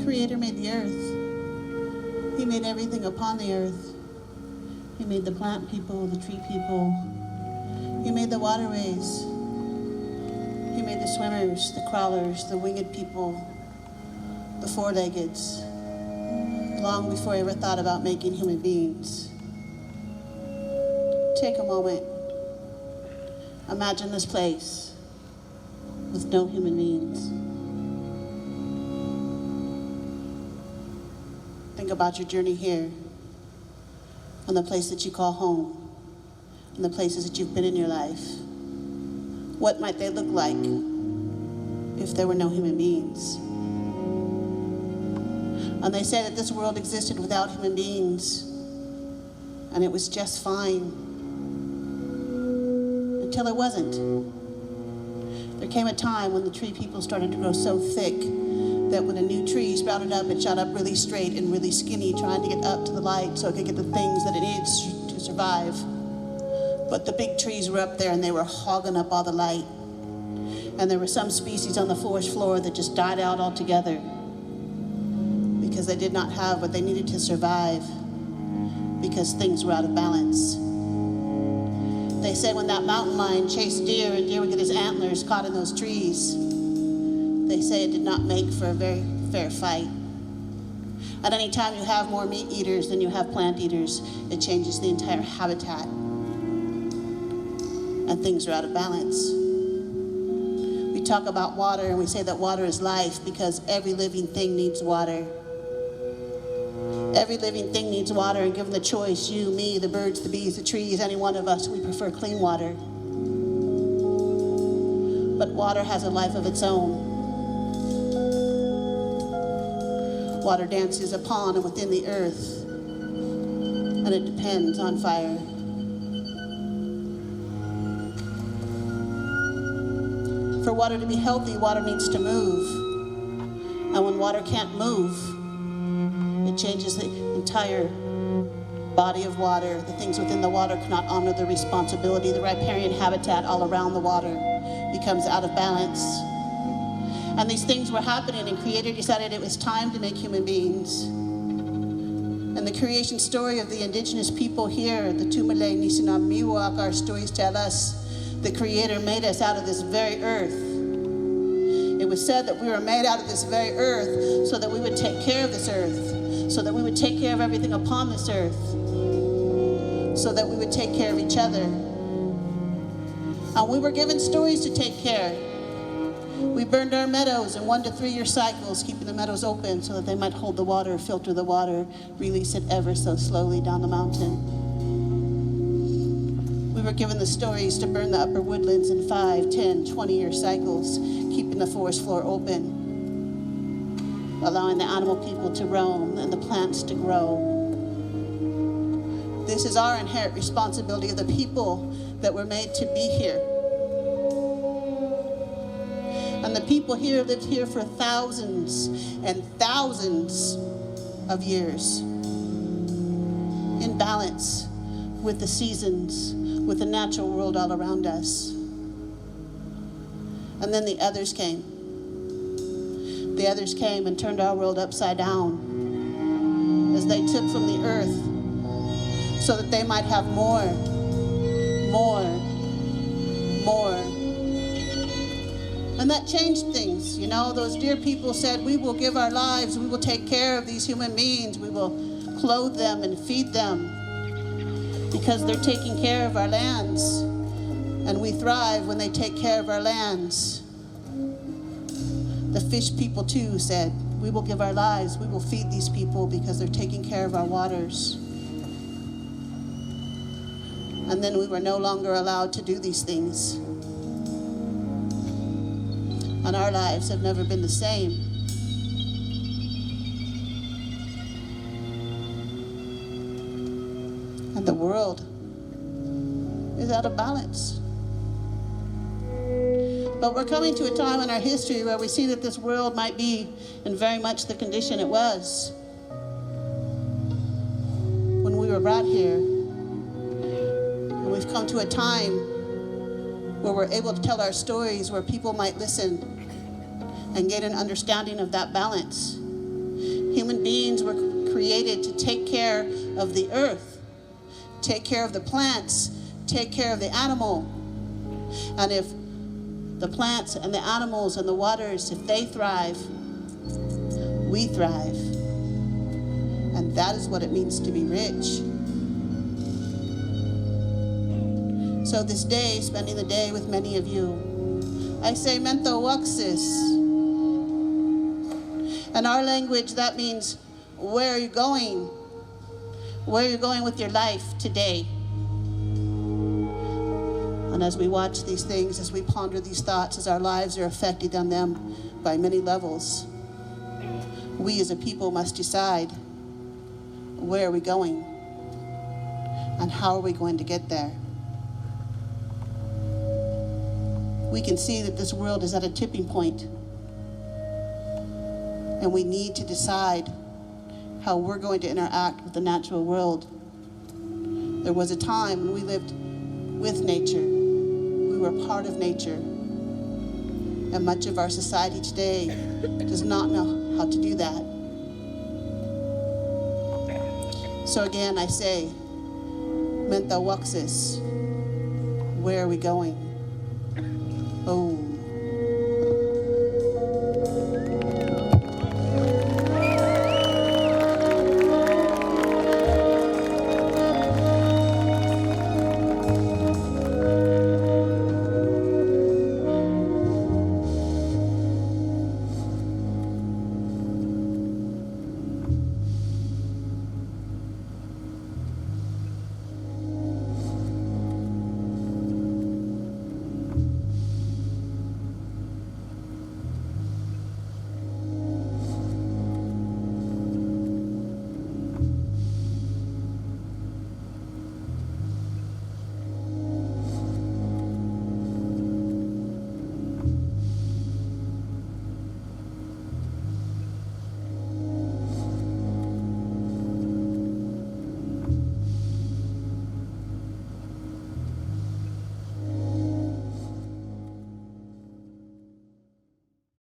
Creator made the earth. He made everything upon the earth. He made the plant people, the tree people. He made the waterways. He made the swimmers, the crawlers, the winged people, the four-leggeds, long before he ever thought about making human beings. Take a moment. Imagine this place with no human beings. Think about your journey here, on the place that you call home, and the places that you've been in your life. What might they look like if there were no human beings? And they say that this world existed without human beings, and it was just fine, until it wasn't. There came a time when the tree people started to grow so thick that when a new tree sprouted up, it shot up really straight and really skinny, trying to get up to the light so it could get the things that it needs to survive. But the big trees were up there and they were hogging up all the light. And there were some species on the forest floor that just died out altogether because they did not have what they needed to survive, because things were out of balance. They say when that mountain lion chased deer and deer would get his antlers caught in those trees, they say it did not make for a very fair fight. At any time you have more meat eaters than you have plant eaters, it changes the entire habitat. And things are out of balance. We talk about water and we say that water is life because every living thing needs water. Every living thing needs water, and given the choice, you, me, the birds, the bees, the trees, any one of us, we prefer clean water. But water has a life of its own. Water dances upon and within the earth, and it depends on fire. For water to be healthy, water needs to move. And when water can't move, it changes the entire body of water. The things within the water cannot honor the responsibility. The riparian habitat all around the water becomes out of balance. And these things were happening, and Creator decided it was time to make human beings. And the creation story of the indigenous people here, the Tumale, Nisinam, Miwok, our stories tell us the Creator made us out of this very earth. It was said that we were made out of this very earth so that we would take care of this earth, so that we would take care of everything upon this earth, so that we would take care of each other. And we were given stories to take care. We burned our meadows in 1 to 3 year cycles, keeping the meadows open so that they might hold the water, filter the water, release it ever so slowly down the mountain. We were given the stories to burn the upper woodlands in 5, 10, 20 year cycles, keeping the forest floor open, allowing the animal people to roam and the plants to grow. This is our inherent responsibility of the people that were made to be here. And the people here lived here for thousands and thousands of years, in balance with the seasons, with the natural world all around us. And then the others came. The others came and turned our world upside down as they took from the earth so that they might have more. And that changed things. You know, those dear people said, we will give our lives, we will take care of these human beings, we will clothe them and feed them because they're taking care of our lands. And we thrive when they take care of our lands. The fish people too said, we will give our lives, we will feed these people because they're taking care of our waters. And then we were no longer allowed to do these things. And our lives have never been the same. And the world is out of balance. But we're coming to a time in our history where we see that this world might be in very much the condition it was when we were brought here. And we've come to a time where we're able to tell our stories, where people might listen and get an understanding of that balance. Human beings were created to take care of the earth, take care of the plants, take care of the animal. And if the plants and the animals and the waters, if they thrive, we thrive. And that is what it means to be rich. So this day, spending the day with many of you, I say Miwok. In our language, that means, where are you going? Where are you going with your life today? And as we watch these things, as we ponder these thoughts, as our lives are affected on them by many levels, we as a people must decide, where are we going? And how are we going to get there? We can see that this world is at a tipping point, and we need to decide how we're going to interact with the natural world. There was a time when we lived with nature. We were part of nature. And much of our society today does not know how to do that. So again, I say, Miwok, where are we going? Oh.